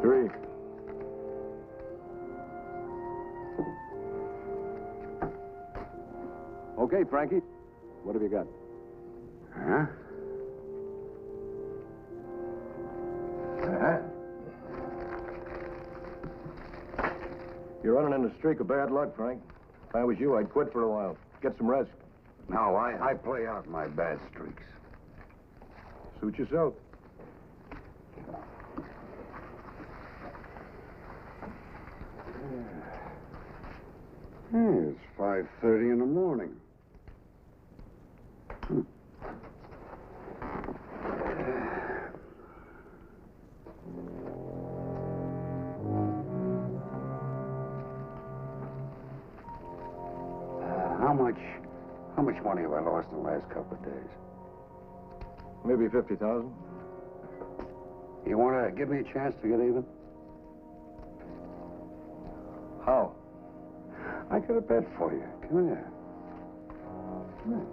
3. Okay, Frankie. What have you got? Huh? You're running in a streak of bad luck, Frank. If I was you, I'd quit for a while. Get some rest. No, I play out my bad streaks. Suit yourself. Hey, it's 5:30 in the morning. How much money have I lost in the last couple of days? Maybe 50,000. You want to give me a chance to get even? How? I got a bet for you. Come here. Come here.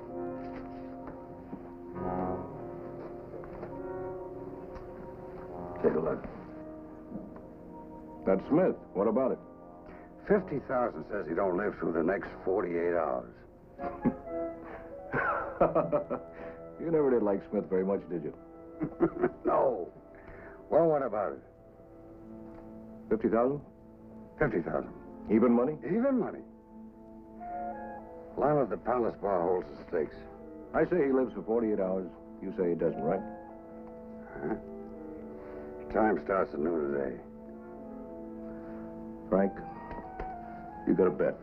Take a look. That's Smith. What about it? 50,000 says he don't live through the next 48 hours. You never did like Smith very much, did you? No. Well, what about it? 50,000? 50,000. Even money? Even money. Line of the Palace Bar holds the stakes. I say he lives for 48 hours. You say he doesn't, right? Huh? Time starts anew today. Frank, you got a bet.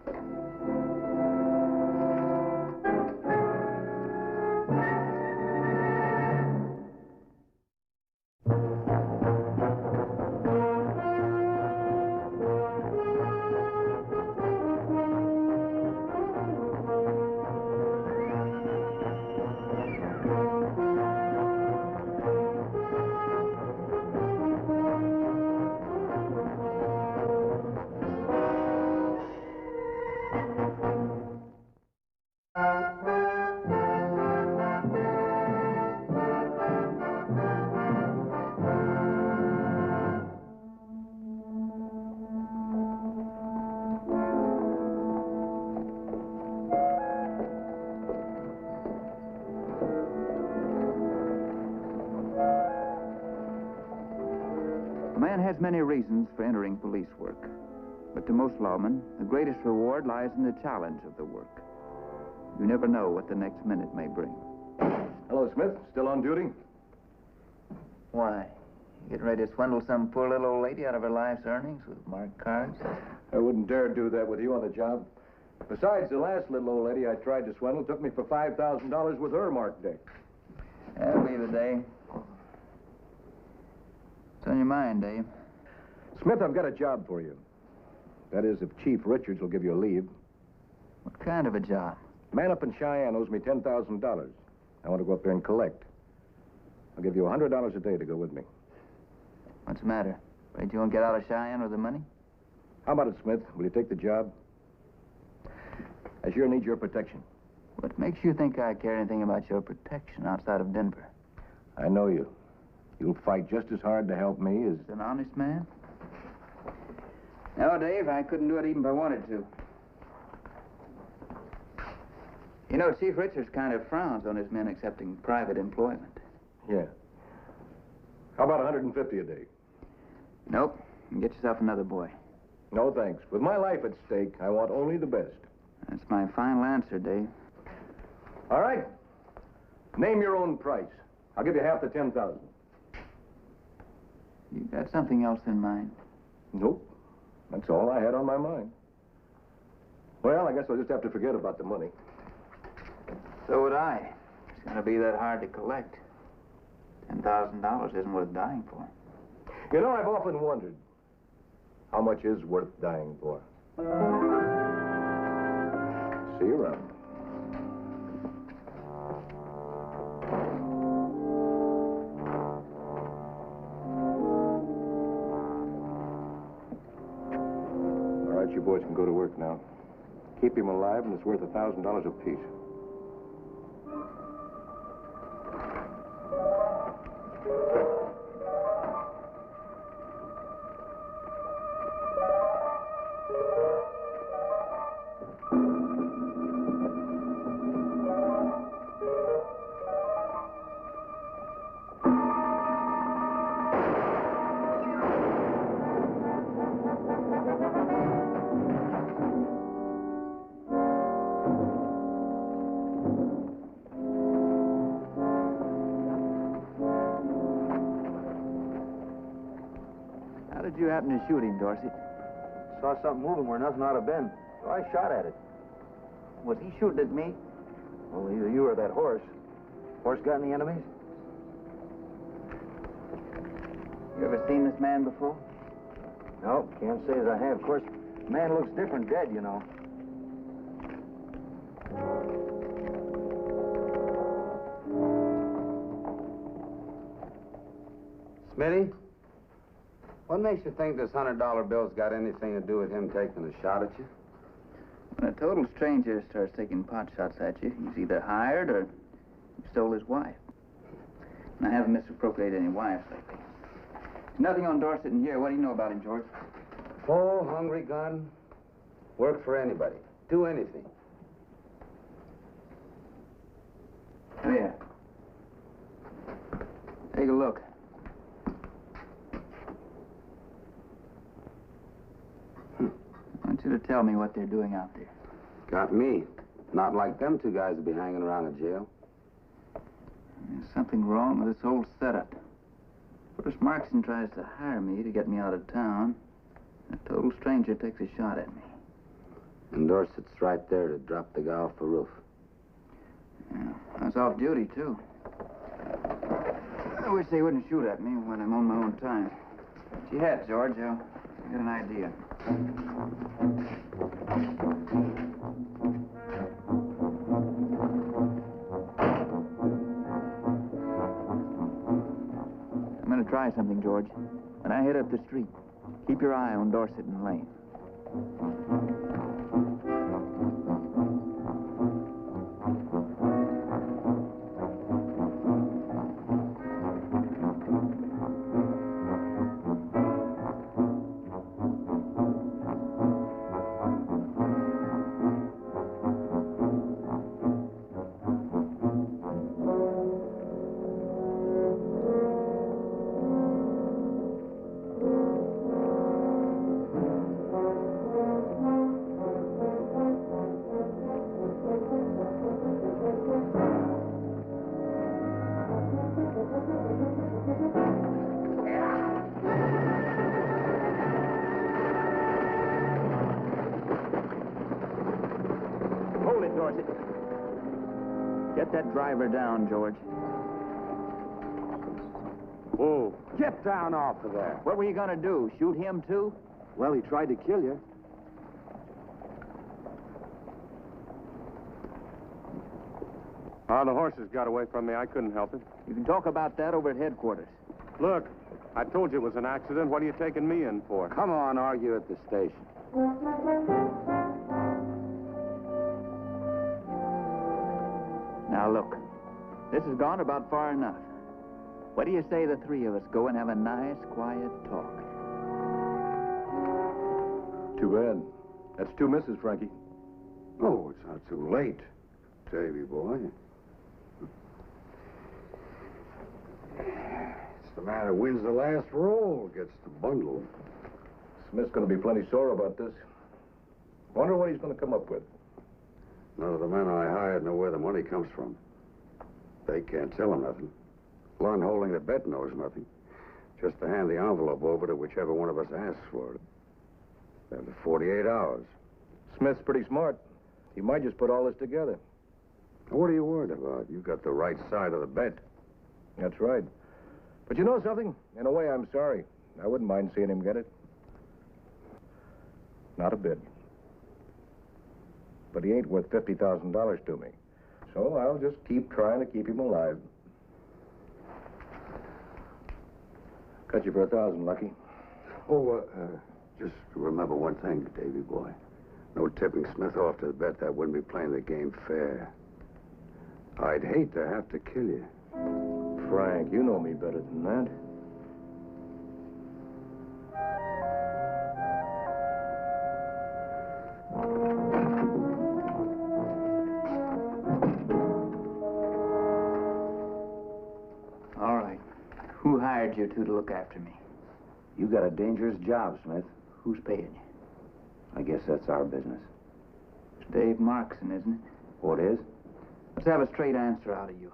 A man has many reasons for entering police work, but to most lawmen, the greatest reward lies in the challenge of the work. You never know what the next minute may bring. Hello, Smith. Still on duty? Why? You getting ready to swindle some poor little old lady out of her life's earnings with marked cards? I wouldn't dare do that with you on the job. Besides, the last little old lady I tried to swindle took me for $5,000 with her marked day. That'll be the day. What's on your mind, Dave? Smith, I've got a job for you. That is, if Chief Richards will give you a leave. What kind of a job? Man up in Cheyenne owes me $10,000. I want to go up there and collect. I'll give you $100 a day to go with me. What's the matter? Afraid you won't get out of Cheyenne with the money? How about it, Smith? Will you take the job? I sure need your protection. What makes you think I care anything about your protection outside of Denver? I know you. You'll fight just as hard to help me as... An honest man? No, Dave, I couldn't do it even if I wanted to. You know, Chief Richards kind of frowns on his men accepting private employment. Yeah. How about $150 a day? Nope. Get yourself another boy. No, thanks. With my life at stake, I want only the best. That's my final answer, Dave. All right. Name your own price. I'll give you half the $10,000. You got something else in mind? Nope. That's all I had on my mind. Well, I guess I'll just have to forget about the money. So would I. It's going to be that hard to collect. $10,000 isn't worth dying for. You know, I've often wondered how much is worth dying for. See you around. All right, you boys can go to work now. Keep him alive, and it's worth $1,000 apiece. you happen to shoot him, Dorsett? Saw something moving where nothing ought to have been, so I shot at it. Was he shooting at me? Well, either you or that horse. Horse got any enemies? You ever seen this man before? No, can't say that I have. Of course, man looks different dead, you know. Smitty? What makes you think this $100 bill's got anything to do with him taking a shot at you? When a total stranger starts taking pot shots at you, he's either hired or you stole his wife. And I haven't misappropriated any wives lately. There's nothing on Dorsett in here. What do you know about him, George? Full, hungry gun. Work for anybody. Do anything. Oh, yeah. Take a look. I want you to tell me what they're doing out there. Got me. Not like them two guys will be hanging around in jail. There's something wrong with this whole setup. First, Markson tries to hire me to get me out of town. A total stranger takes a shot at me. And Dorsett's right there to drop the guy off the roof. Yeah, I was off duty, too. I wish they wouldn't shoot at me when I'm on my own time. What you had, George? I'll get an idea. I'm going to try something, George. When I head up the street, keep your eye on Dorsett and Lane. Hold it, Dorsett. Get that driver down, George. Whoa. Get down off of there. What were you going to do? Shoot him, too? Well, he tried to kill you. Oh, the horses got away from me. I couldn't help it. You can talk about that over at headquarters. Look, I told you it was an accident. What are you taking me in for? Come on, argue at the station. Now, look. This has gone about far enough. What do you say the three of us go and have a nice, quiet talk? Too bad. That's two misses, Frankie. Oh, it's not too late, Davy boy. It's the man who wins the last roll gets the bundle. Smith's going to be plenty sore about this. Wonder what he's going to come up with. None of the men I hired know where the money comes from. They can't tell him nothing. Lon holding the bet knows nothing. Just to hand the envelope over to whichever one of us asks for it. After 48 hours. Smith's pretty smart. He might just put all this together. What are you worried about? You got the right side of the bet. That's right. But you know something? In a way, I'm sorry. I wouldn't mind seeing him get it. Not a bit. But he ain't worth $50,000 to me. So I'll just keep trying to keep him alive. Cut you for 1,000, Lucky. Oh, just remember one thing, Davy boy. No tipping Smith off to the bet. That wouldn't be playing the game fair. I'd hate to have to kill you. Frank, you know me better than that. All right. Who hired you two to look after me? You got a dangerous job, Smith. Who's paying you? I guess that's our business. It's Dave Markson, isn't it? What is? Let's have a straight answer out of you.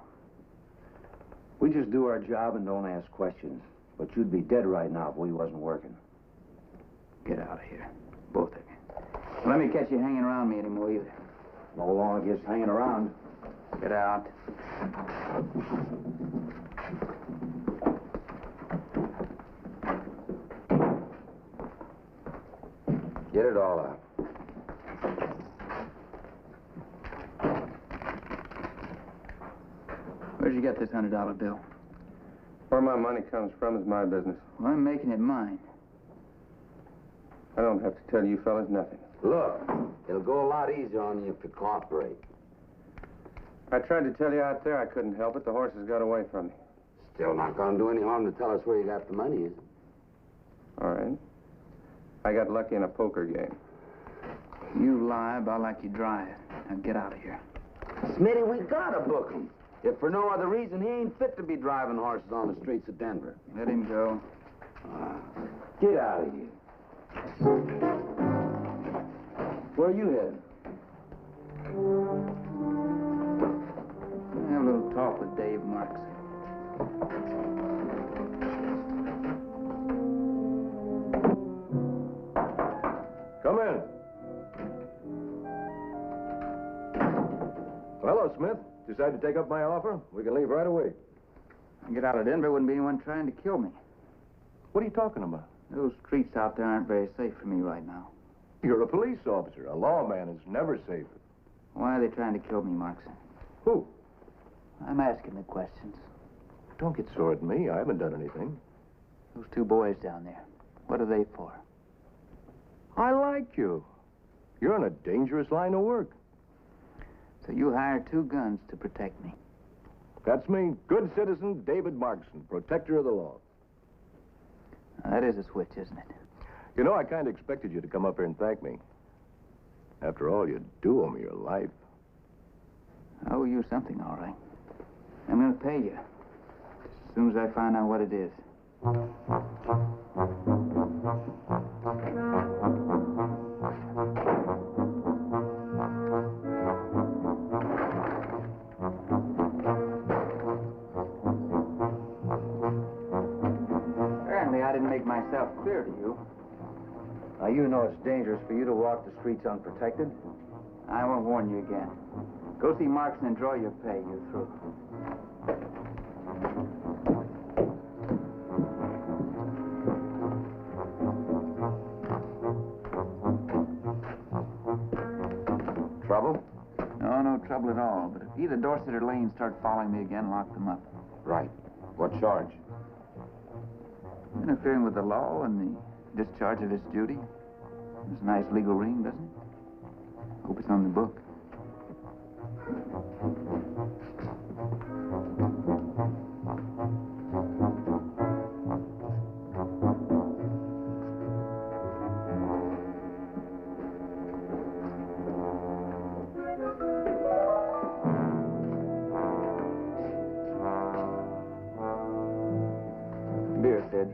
We just do our job and don't ask questions. But you'd be dead right now if we wasn't working. Get out of here. Both of you. Don't let me catch you hanging around me anymore either. No longer just hanging around. Get out. Get it all out. Where'd you get this $100 bill? Where my money comes from is my business. Well, I'm making it mine. I don't have to tell you fellas nothing. Look, it'll go a lot easier on you if you cooperate. I tried to tell you out there I couldn't help it. The horses got away from me. Still not gonna do any harm to tell us where you got the money, is it? All right. I got lucky in a poker game. You lie about like you drive. Now get out of here. Smitty, we gotta book him. If for no other reason, he ain't fit to be driving horses on the streets of Denver. Let him go. Get out of here. Where are you headed? Have a little talk with Dave Marks. Come in. Hello, Smith. Decided to take up my offer? We can leave right away. I get out of Denver, wouldn't be anyone trying to kill me. What are you talking about? Those streets out there aren't very safe for me right now. You're a police officer. A lawman is never safe. Why are they trying to kill me, Markson? Who? I'm asking the questions. Don't get sore at me. I haven't done anything. Those two boys down there, what are they for? I like you. You're in a dangerous line of work. So you hired two guns to protect me. That's me. Good citizen David Markson, protector of the law. Now, that is a switch, isn't it? You know, I kind of expected you to come up here and thank me. After all, you do owe me your life. I owe you something, all right. I'm going to pay you. As soon as I find out what it is. Apparently, I didn't make myself clear to you. Now, you know it's dangerous for you to walk the streets unprotected. I won't warn you again. Go see Marks and enjoy your pay. You're through. Trouble? No trouble at all. But if either Dorset or Lane start following me again, lock them up. Right. What charge? Interfering with the law and the discharge of its duty. It's a nice legal ring, doesn't it? Hope it's on the book. Beer, Sid.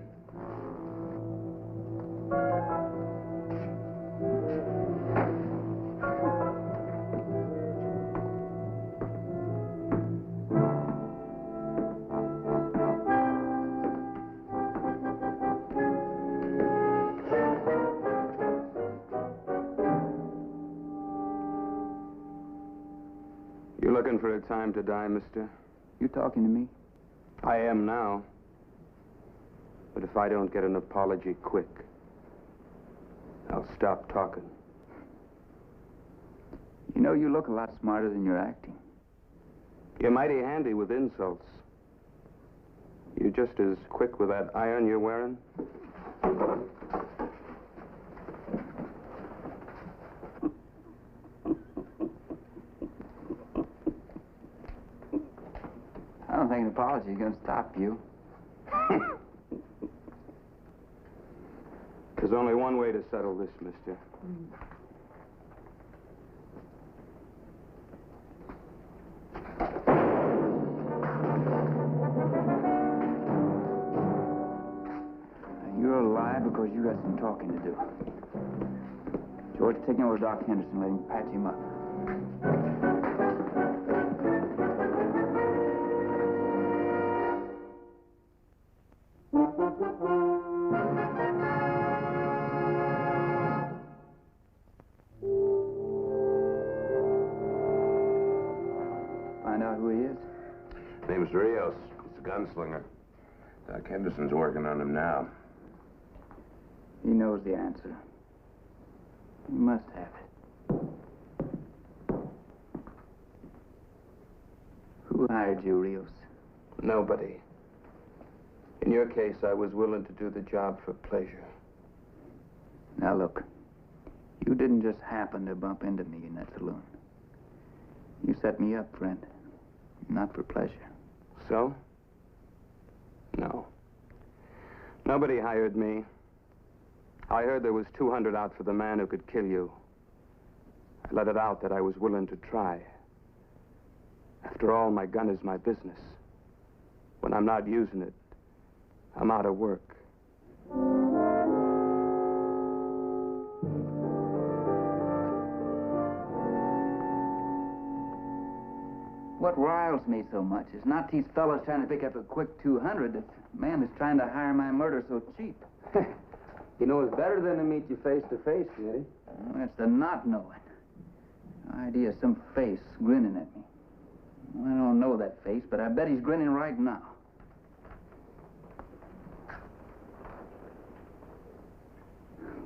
You looking for a time to die, mister? You talking to me? I am now. But if I don't get an apology quick, I'll stop talking. You know, you look a lot smarter than you're acting. You're mighty handy with insults. You just as quick with that iron you're wearing? I don't think an apology is going to stop you. There's only one way to settle this, mister. You're alive because you got some talking to do. George, take him over to Doc Henderson. Let him patch him up. who he is? Name's Rios. He's a gunslinger. Doc Henderson's working on him now. He knows the answer. He must have it. Who hired you, Rios? Nobody. In your case, I was willing to do the job for pleasure. Now look, you didn't just happen to bump into me in that saloon. You set me up, friend. Not for pleasure. So? No. Nobody hired me. I heard there was 200 out for the man who could kill you. I let it out that I was willing to try. After all, my gun is my business. When I'm not using it, I'm out of work. What riles me so much is not these fellas trying to pick up a quick 200. The man is trying to hire my murder so cheap. You know, it's better than to meet you face to face, Eddie. Well, it's the not knowing. The idea of some face grinning at me. Well, I don't know that face, but I bet he's grinning right now.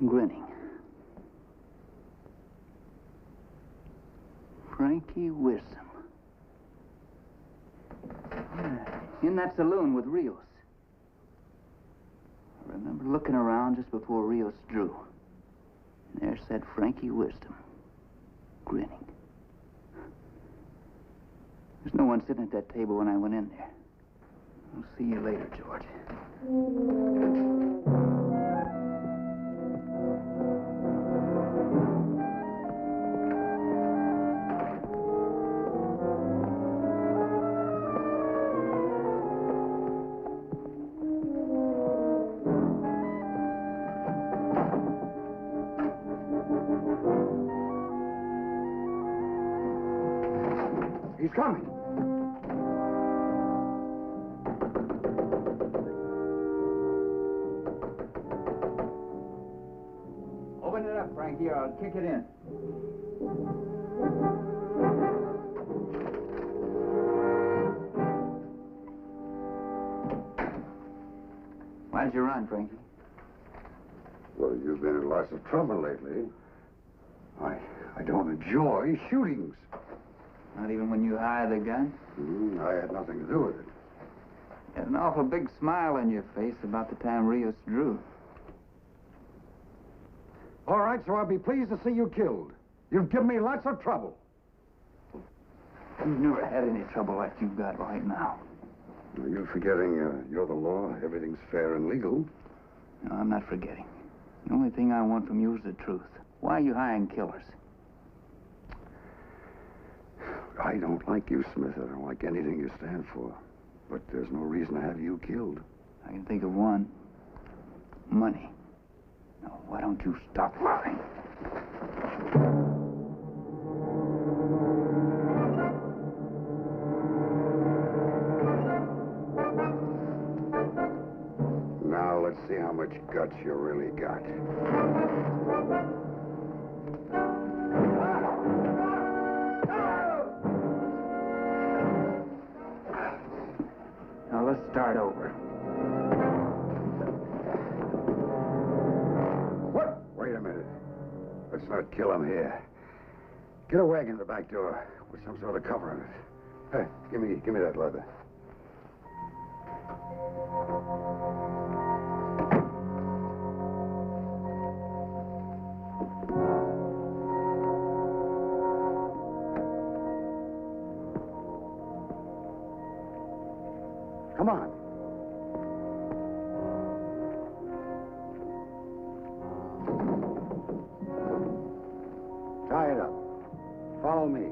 Grinning. Frankie Wisdom. In that saloon with Rios. I remember looking around just before Rios drew. And there sat Frankie Wisdom, grinning. There's no one sitting at that table when I went in there. I'll see you later, George. He's coming. Open it up, Frankie, or I'll kick it in. Why did you run, Frankie? Well, you've been in lots of trouble lately. I don't enjoy shootings. Not even when you hire the gun? I had nothing to do with it. You had an awful big smile on your face about the time Rios drew. All right, so I'll be pleased to see you killed. You've given me lots of trouble. You've never had any trouble like you've got right now. You're forgetting you're the law. Everything's fair and legal. No, I'm not forgetting. The only thing I want from you is the truth. Why are you hiring killers? I don't like you, Smith. I don't like anything you stand for. But there's no reason to have you killed. I can think of one. Money. Now, why don't you stop lying? Now let's see how much guts you really got. Now, let's start over. What? Wait a minute. Let's not kill him here. Get a wagon to the back door with some sort of cover on it. Hey, give me that leather. Come on. Tie it up. Follow me.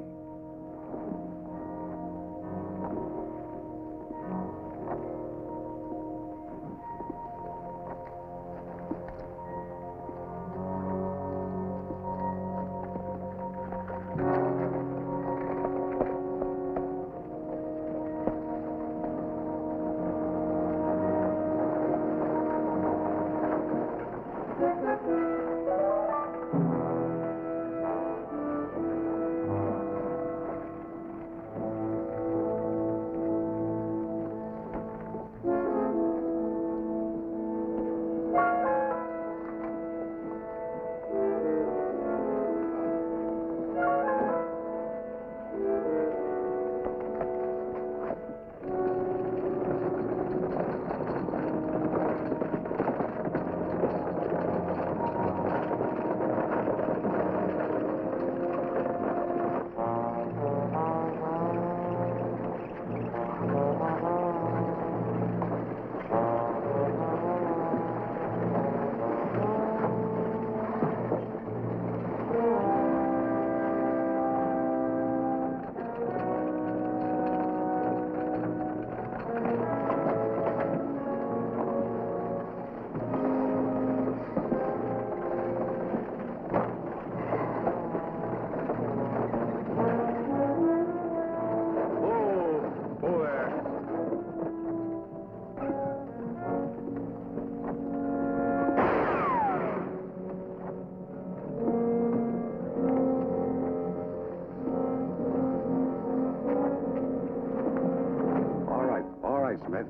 Smith.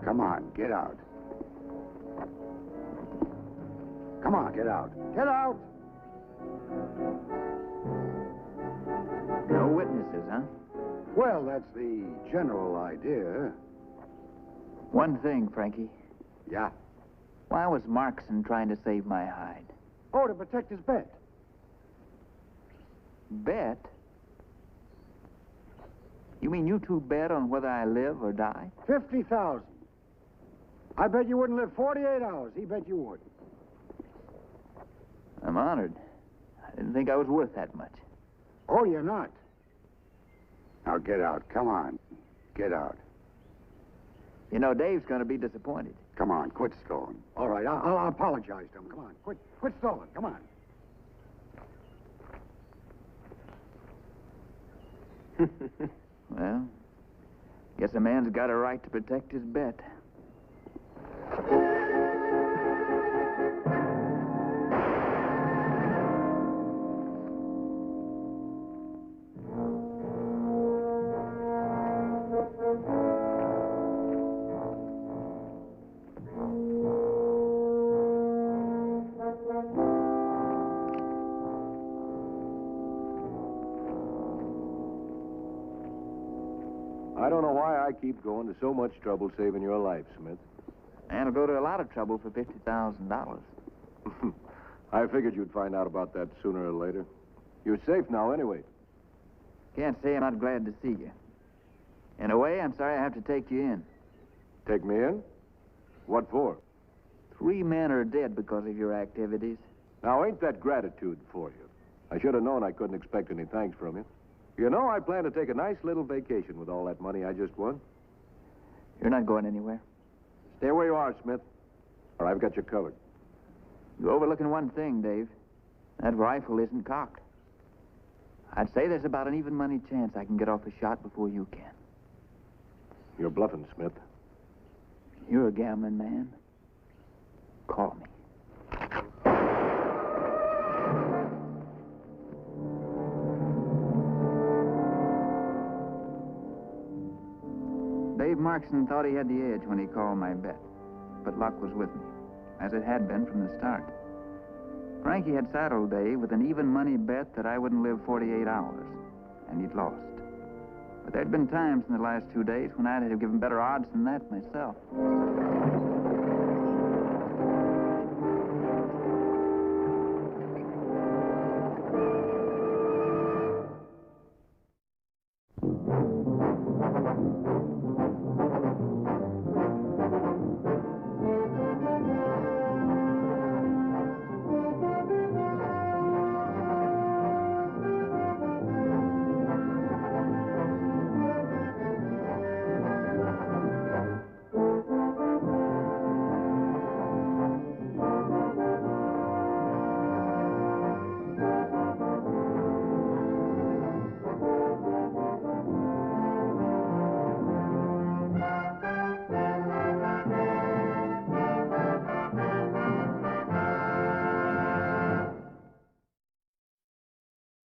Come on, get out. Come on, get out. Get out! No witnesses, huh? Well, that's the general idea. One thing, Frankie. Yeah. Why was Markson trying to save my hide? Oh, to protect his bet. Bet? You mean you two bet on whether I live or die? 50,000. I bet you wouldn't live 48 hours. He bet you would. I'm honored. I didn't think I was worth that much. Oh, you're not. Now get out. Come on. Get out. You know, Dave's going to be disappointed. Come on, quit stalling. All right, I'll apologize to him. Come on, quit stalling. Come on. Well, guess a man's got a right to protect his bet. I don't know why I keep going to so much trouble saving your life, Smith. And will go to a lot of trouble for $50,000. I figured you'd find out about that sooner or later. You're safe now anyway. Can't say I'm not glad to see you. In a way, I'm sorry I have to take you in. Take me in? What for? 3 men are dead because of your activities. Now, ain't that gratitude for you? I should have known I couldn't expect any thanks from you. You know, I plan to take a nice little vacation with all that money I just won. You're not going anywhere. Stay where you are, Smith, or I've got you covered. You're overlooking one thing, Dave. That rifle isn't cocked. I'd say there's about an even money chance I can get off a shot before you can. You're bluffing, Smith. You're a gambling man. Call me. Dave Markson thought he had the edge when he called my bet, but luck was with me, as it had been from the start. Frankie had saddled Dave with an even money bet that I wouldn't live 48 hours, and he'd lost. But there'd been times in the last 2 days when I'd have given better odds than that myself.